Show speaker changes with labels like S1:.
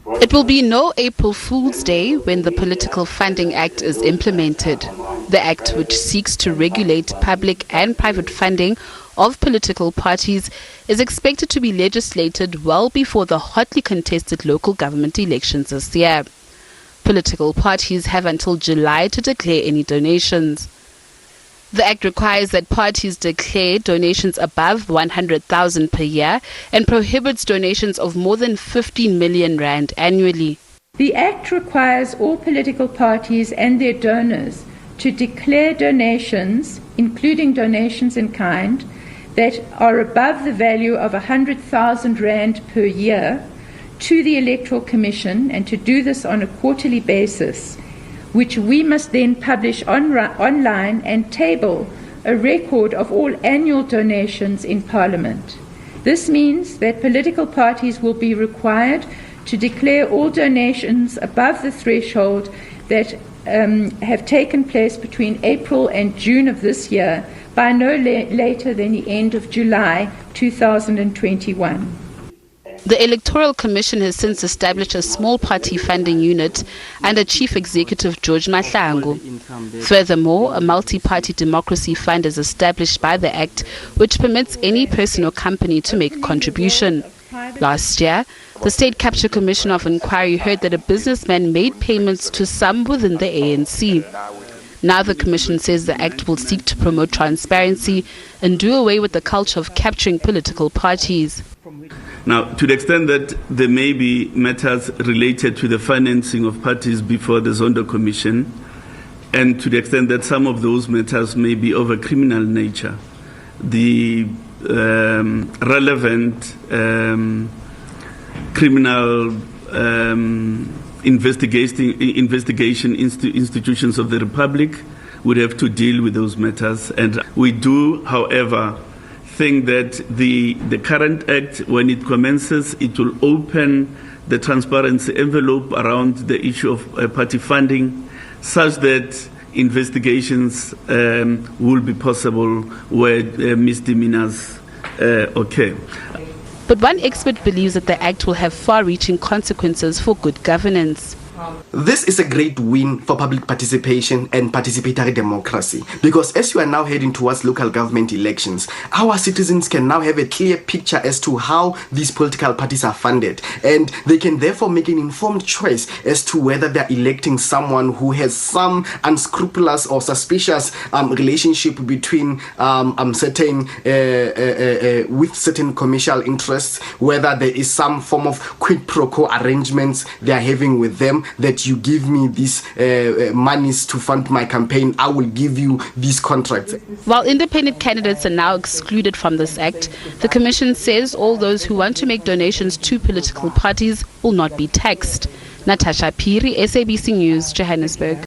S1: It will be no April Fool's Day when the Political Funding Act is implemented. The act, which seeks to regulate public and private funding of political parties, is expected to be legislated well before the hotly contested local government elections this year. Political parties have until July to declare any donations. The act requires that parties declare donations above 100,000 per year and prohibits donations of more than 15 million rand annually.
S2: The act requires all political parties and their donors to declare donations, including donations in kind, that are above the value of 100,000 rand per year to the Electoral Commission, and to do this on a quarterly basis, which we must then publish online and table a record of all annual donations in Parliament. This means that political parties will be required to declare all donations above the threshold that have taken place between April and June of this year by no later than the end of July 2021.
S1: The Electoral Commission has since established a small party funding unit under Chief Executive George Mahlangu. Furthermore, a multi-party democracy fund is established by the Act, which permits any person or company to make a contribution. Last year, the State Capture Commission of Inquiry heard that a businessman made payments to some within the ANC. Now the Commission says the Act will seek to promote transparency and do away with the culture of capturing political parties.
S3: Now, to the extent that there may be matters related to the financing of parties before the Zondo Commission, and to the extent that some of those matters may be of a criminal nature, the relevant criminal investigation institutions of the Republic would have to deal with those matters. And we do, however, think that the current act, when it commences, it will open the transparency envelope around the issue of party funding, such that investigations will be possible where misdemeanors occur.
S1: But one expert believes that the act will have far-reaching consequences for good governance.
S4: This is a great win for public participation and participatory democracy, because as you are now heading towards local government elections, our citizens can now have a clear picture as to how these political parties are funded, and they can therefore make an informed choice as to whether they're electing someone who has some unscrupulous or suspicious relationship between certain with certain commercial interests, whether there is some form of quid pro quo arrangements they are having with them, that you give me these monies to fund my campaign, I will give you these contracts.
S1: While independent candidates are now excluded from this act, the Commission says all those who want to make donations to political parties will not be taxed. Natasha Piri, SABC News, Johannesburg.